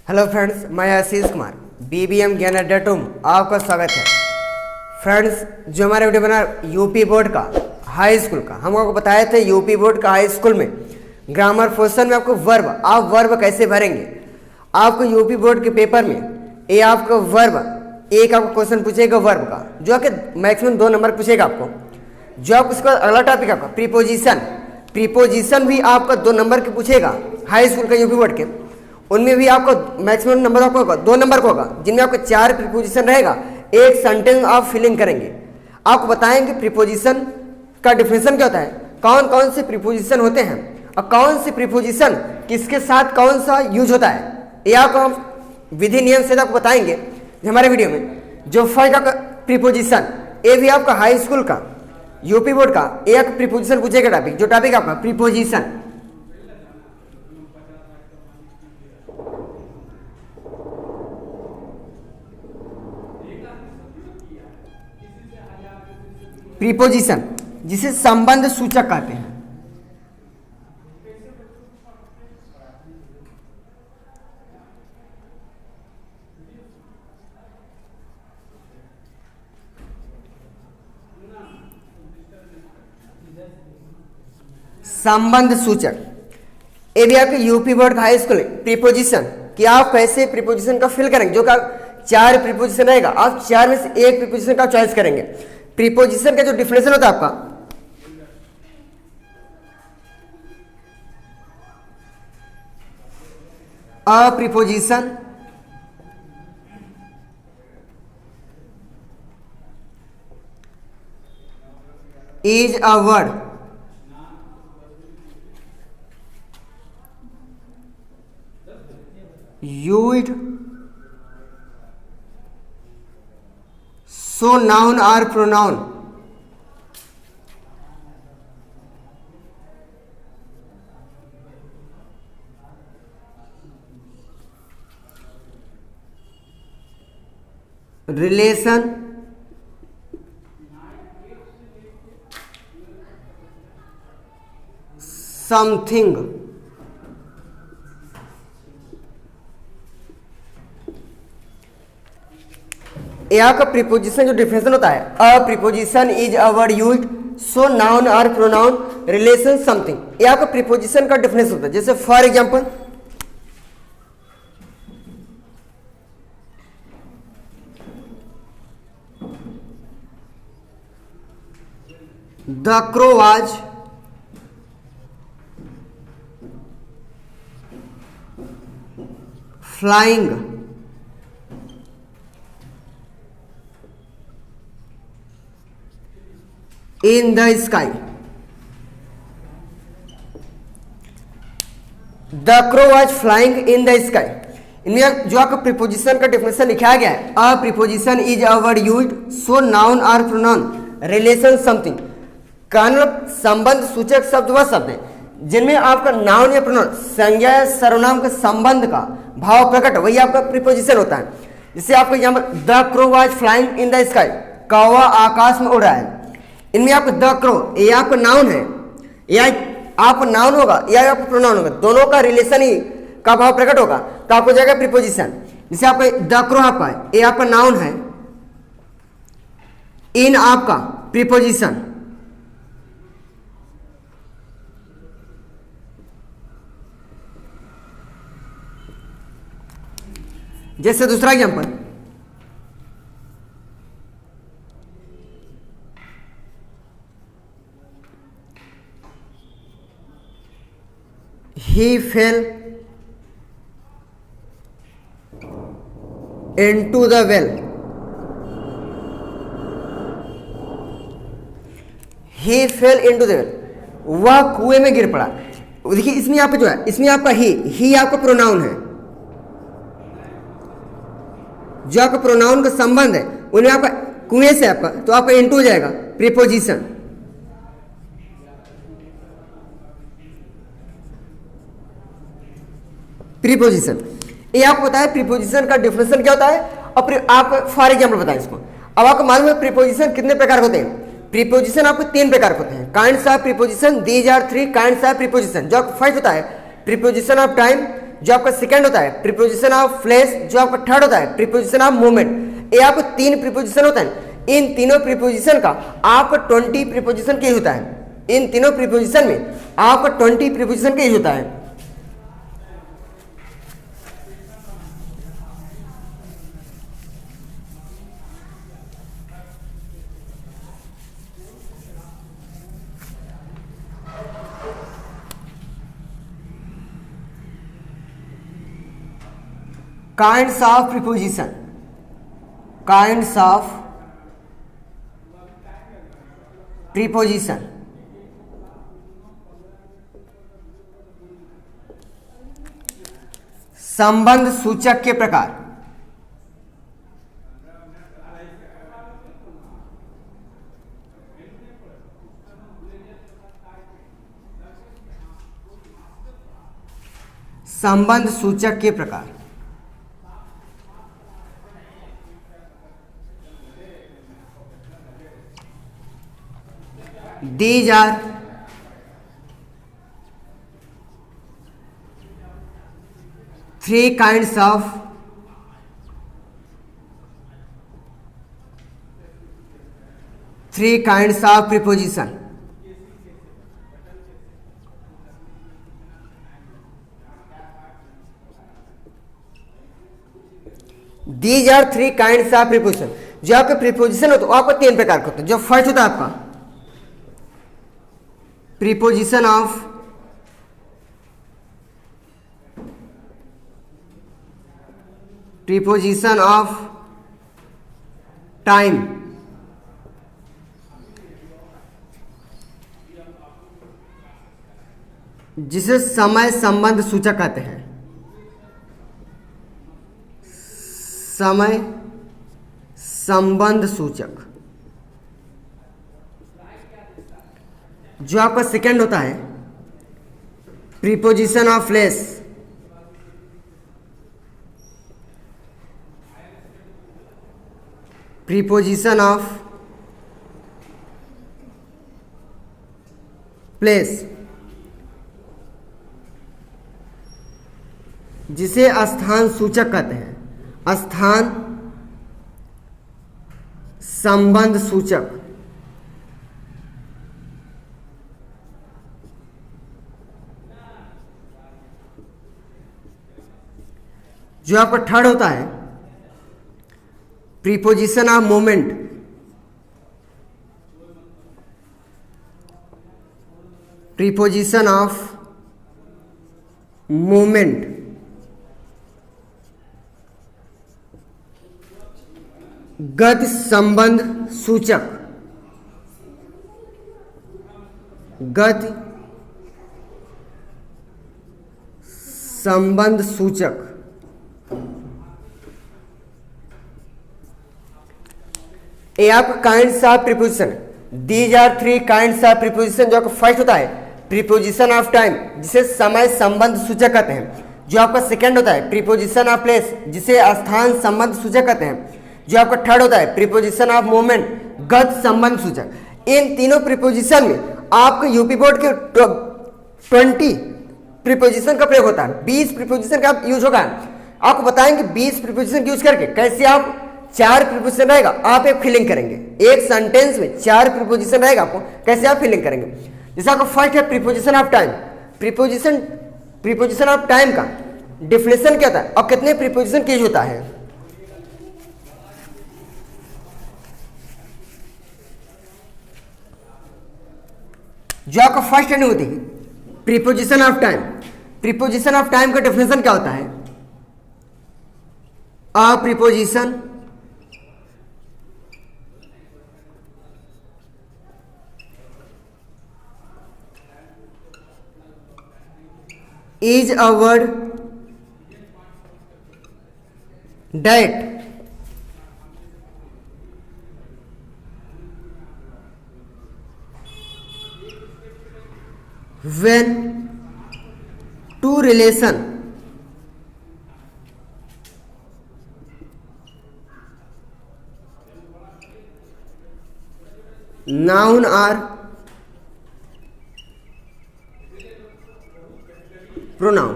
Hello friends, मैं Ashish Kumar BBM ज्ञान अड्डा टूम आपका स्वागत है। फ्रेंड्स, जो हमारा वीडियो बना यूपी बोर्ड का हाई स्कूल का, हम आपको बताए थे यूपी बोर्ड का हाई स्कूल में ग्रामर पोर्शन में आपको वर्ब, आप वर्ब कैसे भरेंगे। आपको यूपी बोर्ड के पेपर में ये आपको वर्ब, एक आपको क्वेश्चन पूछेगा वर्ब का, जो आपके मैक्सिमम 2 नंबर पूछेगा आपको। जो आप उसका अगला टॉपिक आपका प्रीपोजिशन, प्रीपोजिशन भी आपका 2 नंबर के पूछेगा हाई स्कूल का यूपी बोर्ड के। उनमें भी आपको मैक्सिमम नंबर आपको होगा 2 नंबर का होगा, जिनमें आपको 4 प्रीपोजिशन रहेगा। एक सेंटेंस आप फिलिंग करेंगे, आपको बताएंगे प्रीपोजिशन का डिफिनेशन क्या होता है, कौन कौन से प्रीपोजिशन होते हैं और कौन से प्रीपोजिशन किसके साथ कौन सा यूज होता है। ये आपको हम विधि नियम से आपको बताएंगे हमारे वीडियो में। जो फर्स्ट का प्रीपोजिशन, ये भी आपका हाई स्कूल का यूपी बोर्ड का एक प्रीपोजिशन पूछेगा टॉपिक, जो टॉपिक आपका प्रीपोजिशन। प्रीपोजिशन जिसे संबंध सूचक कहते हैं। संबंध सूचक, ये भी आपके UP board high school preposition कि आप कैसे प्रीपोजिशन का फिल करेंगे। जो का 4 प्रीपोजिशन रहेगा, आप 4 में से एक प्रीपोजिशन का चॉइस करेंगे। प्रीपोजिशन का जो डिफिनेशन होता है आपका, अ preposition is a word used so noun or pronoun relation something। यहाँ का प्रीपोजिशन जो डिफिनेशन होता है, a preposition is a word used so noun और प्रोनाउन रिलेशन समथिंग। यहाँ का प्रीपोजिशन का डिफिनेशन होता है। जैसे for example, the crow was flying in the sky। The crow was flying in the sky। इनमें जो आपका प्रीपोजिशन का डिफिनेशन लिखा गया है, a preposition is a word used so noun और प्रोनाउन रिलेशन समथिंग। कारण संबंध सूचक शब्द वह शब्द है जिनमें आपका नाउन या प्रोनाउन संज्ञा या सर्वनाम के संबंध का भाव प्रकट, वही आपका प्रीपोजिशन होता है। जैसे आपको यहाँ पर the crow was flying in the sky, कौवा आकाश में उड़ रहा है। इनमें आपको द क्रो, ये आपका नाउन है या आपका नाउन होगा या आपका प्रोनाउन होगा, दोनों का रिलेशन ही का भाव प्रकट होगा, तो आपको जाएगा प्रीपोजिशन। जैसे आपका द क्रो आपका है, ये आपका नाउन है, इन आपका प्रीपोजिशन। जैसे दूसरा example, he fell into the well। he fell into the well, वह कुएं में गिर पड़ा। देखिए इसमें आपका जो है, इसमें आपका ही आपका प्रोनाउन है। जो आपका प्रोनाउन का संबंध है उनमें आपका कुएं से आपका, तो आपका इनटू हो जाएगा प्रीपोजिशन। प्रीपोजिशन, ये आपको पता है प्रीपोजिशन का डिफिनेशन क्या होता है। और आप फॉर एग्जाम्पल बताएं इसको। अब आपको मालूम है प्रीपोजिशन कितने प्रकार होते हैं। प्रीपोजिशन आपको 3 प्रकार के होते हैं। Kinds of preposition, these are 3 kinds of preposition. जो फर्स्ट होता है प्रीपोजिशन ऑफ टाइम, जो आपका सेकंड होता है प्रीपोजिशन ऑफ प्लेस, जो आपका थर्ड होता है प्रीपोजिशन ऑफ मूवमेंट। ये आपको 3 प्रीपोजिशन होता है। इन तीनों प्रीपोजिशन का आपका 20 प्रीपोजिशन का यूज होता है। इन तीनों प्रीपोजिशन में आपका 20 प्रीपोजिशन का यूज होता है। Kinds of preposition, kinds of preposition. संबंध सूचक के प्रकार। संबंध सूचक के प्रकार। These are three kinds of preposition. These are three kinds of preposition. जो आपके प्रीपोजिशन होते हैं वो आपको 3 प्रकार के होते हैं। जो फर्स्ट होता है आपका प्रीपोजिशन ऑफ टाइम, जिसे समय संबंध सूचक कहते हैं। समय संबंध सूचक। जो आपका सेकंड होता है preposition of less, preposition of place, जिसे स्थान सूचक कहते हैं। स्थान संबंध सूचक। जो आपका थर्ड होता है preposition of moment, preposition of moment, गति संबंध सूचक, गति संबंध सूचक। ये आपका kinds of preposition. These are 3 kinds of preposition. जो आपका फर्स्ट होता है प्रीपोजिशन ऑफ टाइम, जिसे समय संबंध सूचक कहते हैं। जो आपका सेकंड होता है प्रीपोजिशन ऑफ प्लेस, जिसे स्थान संबंध सूचक कहते हैं। जो आपका थर्ड होता है प्रीपोजिशन ऑफ मूवमेंट, गति संबंध सूचक। इन तीनों प्रीपोजिशन में आपके यूपी बोर्ड के 20 प्रीपोजिशन का प्रयोग होता है। 20 प्रीपोजिशन का यूज होगा। आपको बताएंगे 20 प्रीपोजिशन यूज करके कैसे आप 4 प्रीपोजिशन रहेगा आप एक फिलिंग करेंगे। एक सेंटेंस में 4 प्रीपोजिशन रहेगा, आपको कैसे आप फिलिंग करेंगे। जैसे आपका फर्स्ट है preposition of time. Preposition of time का डिफिनेशन क्या होता है और कितने प्रीपोजिशन यूज होता है। जो आपका फर्स्ट हेडिंग होती है preposition of time. Preposition of time का डेफिनेशन क्या होता है। A preposition is a word that when two relation noun or pronoun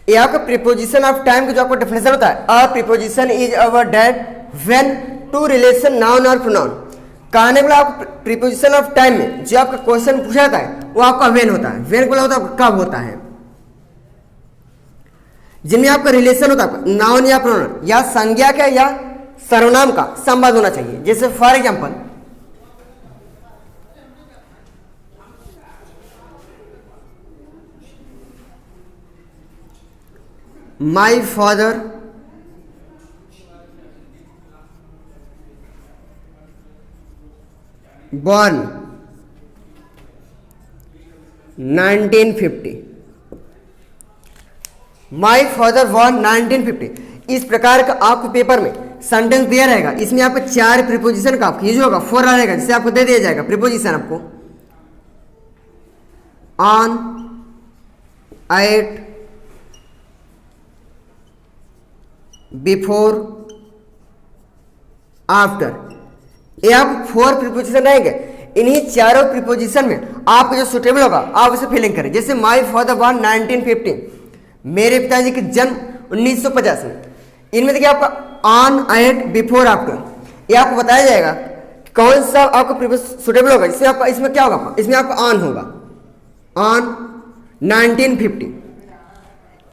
ये आपका प्रीपोजिशन ऑफ टाइम का जो आपका डेफिनेशन होता है, a preposition is a word that when to relation noun और प्रोनाउन। कहने वाला आप प्रीपोजिशन ऑफ टाइम में जो आपका क्वेश्चन पूछा जाता है वो आपका व्हेन होता है। व्हेन को होता है कब होता है, जिनमें आपका रिलेशन होता है नाउन या प्रोनाउन या संज्ञा का या सर्वनाम का संबंध होना चाहिए। जैसे for example, my father born 1950, my father born 1950। इस प्रकार का आपके पेपर में सेंटेंस दिया रहेगा, इसमें आपको 4 प्रीपोजिशन का आपको यूज होगा, 4 रहेगा, जिसे आपको दे दिया जाएगा प्रीपोजिशन आपको ऑन, एट, बिफोर, आफ्टर। ये आप 4 प्रीपोजिशन रहेंगे। इन्हीं चारों प्रीपोजिशन में आपको जो सुटेबल होगा आप उसे फिलिंग करें। जैसे माई फादर बॉर्न 1950, मेरे पिताजी का जन्म 1950 में। इनमें देखिए आपका ऑन, एट, बिफोर, आफ्टर, ये आपको बताया जाएगा कौन सा आपका प्रीपोजिशन सुटेबल होगा। इससे आपका इसमें क्या होगा, इसमें आपका ऑन होगा, ऑन 1950।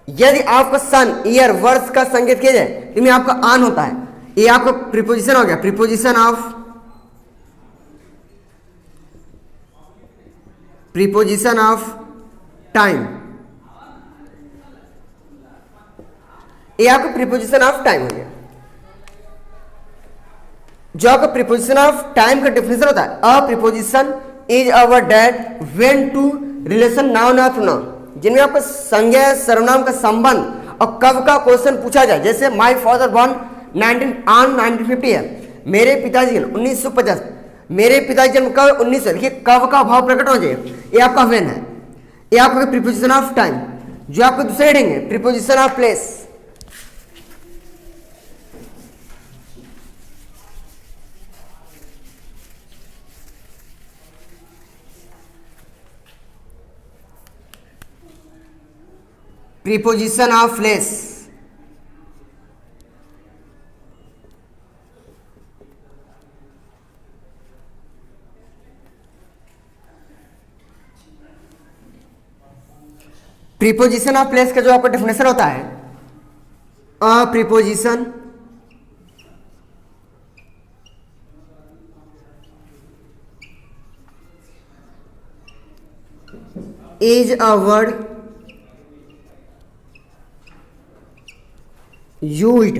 यदि आपका सन, ईयर, वर्ष का संकेत किया जाए तो इसमें आपका ऑन होता है। ये आपका प्रीपोजिशन हो गया, प्रीपोजिशन ऑफ टाइम। ये आपका प्रीपोजिशन ऑफ टाइम हो गया। जो आपका प्रीपोजिशन ऑफ टाइम का डेफिनेशन होता है, a preposition is a word that when to relation noun और प्रोनाउन, जिनमें आपका संज्ञा सर्वनाम का संबंध और कब का क्वेश्चन पूछा जाए। जैसे माई फादर बॉर्न 1950 है, मेरे पिताजी 1950, मेरे पिताजी जन्म कब 1900। देखिए कब का भाव प्रकट हो जाए, ये आपका व्हेन है। ये आपका प्रीपोजिशन ऑफ टाइम। जो आपको दूसरे हेडिंग है preposition of place. Preposition of place, preposition of place का जो आपका डेफिनेशन होता है, a preposition is a word used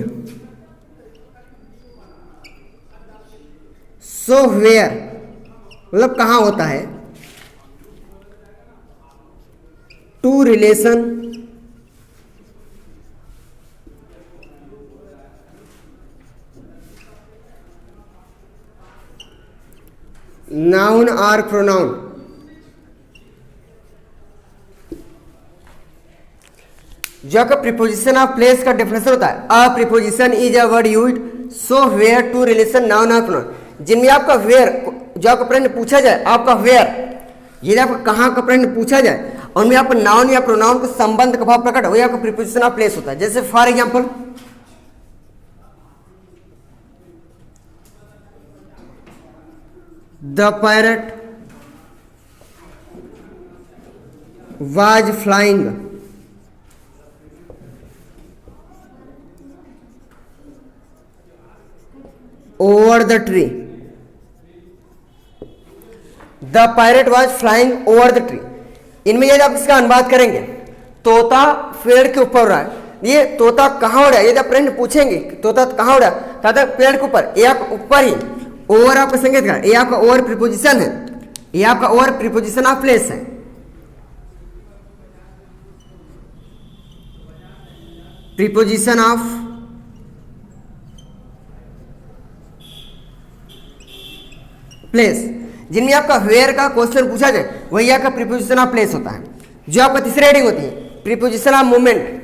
so where, मतलब कहाँ होता है, टू रिलेशन नाउन और प्रोनाउन। जो आपका प्रीपोजिशन ऑफ प्लेस का डेफिनेशन होता है, a preposition is a word used so where to relation noun और प्रोनाउन, जिनमें आपका वेयर जो आपका प्रश्न पूछा जाए, आपका वेयर यदि आपका कहाँ का प्रश्न पूछा जाए और उनमें आपका नाउन या प्रोनाउन का संबंध का भाव प्रकट वही आपका प्रीपोजिशन ऑफ प्लेस होता है। जैसे for example, the parrot was flying over the tree. The parrot was flying over the tree. इनमें यदि आप इसका अनुवाद करेंगे, तोता पेड़ के ऊपर उड़ा है, ये तोता कहाँ उड़ा है, यदि आप प्रश्न पूछेंगे तोता कहाँ उड़ा, तोता पेड़ के ऊपर, ये आप ऊपर ही, ओवर आपका संकेत का, ये आपका ओवर प्रीपोजिशन है, ये आपका ओवर प्रीपोजिशन ऑफ प्लेस है। प्रीपोजिशन ऑफ प्लेस, जिनमें आपका वेयर का क्वेश्चन पूछा जाए वही आपका प्रीपोजिशन ऑफ प्लेस होता है। जो आपका तीसरी हेडिंग होती है preposition of movement.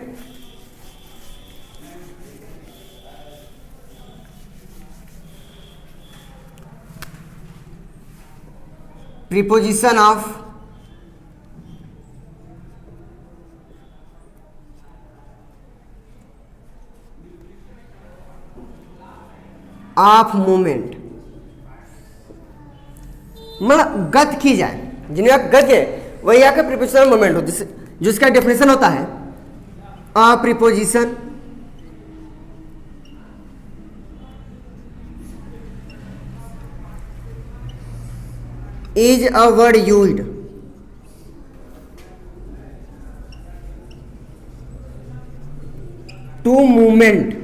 Preposition of of movement, मतलब गति की जाए, जिन्हें आप गति है वही आपका प्रीपोजिशनल मूवमेंट हो, जिसका डेफिनेशन होता है a preposition is a word used to movement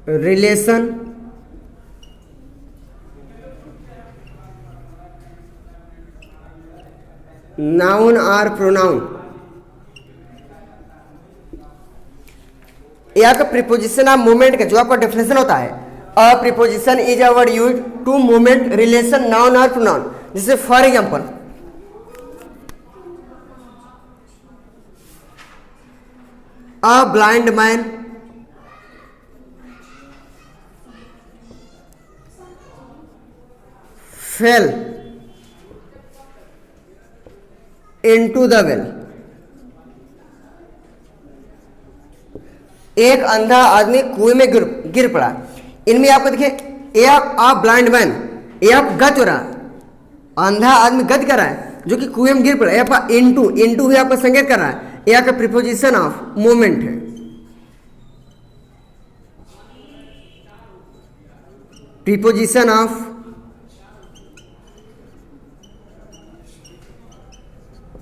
relation noun or pronoun। यह का प्रीपोजिशन ऑफ मूवमेंट का जो आपका डेफिनेशन होता है a preposition is a word used to movement relation noun और प्रोनाउन। जैसे for example a blind man fell into the well, एक अंधा आदमी कुएं में गिर पड़ा। इनमें आपको देखिए ए आप ब्लाइंड मैन, ए आप गत हो रहा, अंधा आदमी गत कर रहा है जो कि कुएं में गिर पड़ा। आपका इनटू इनटू ही आपका संकेत कर रहा है, ए आपका प्रीपोजिशन ऑफ मूवमेंट है। Preposition of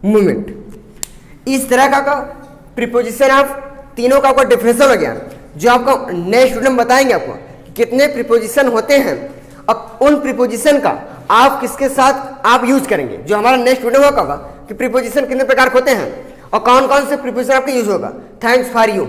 movement. इस तरह का प्रीपोजिशन ऑफ तीनों का आपका डेफिनेशन हो गया, जो आपको नेक्स्ट स्टूडेंट बताएंगे आपको कितने प्रीपोजिशन होते हैं और उन प्रीपोजिशन का आप किसके साथ आप यूज करेंगे। जो हमारा नेक्स्ट स्टूडेंट होगा कि प्रीपोजिशन कितने प्रकार के होते हैं और कौन कौन से प्रीपोजिशन आपके यूज होगा। Thanks for you.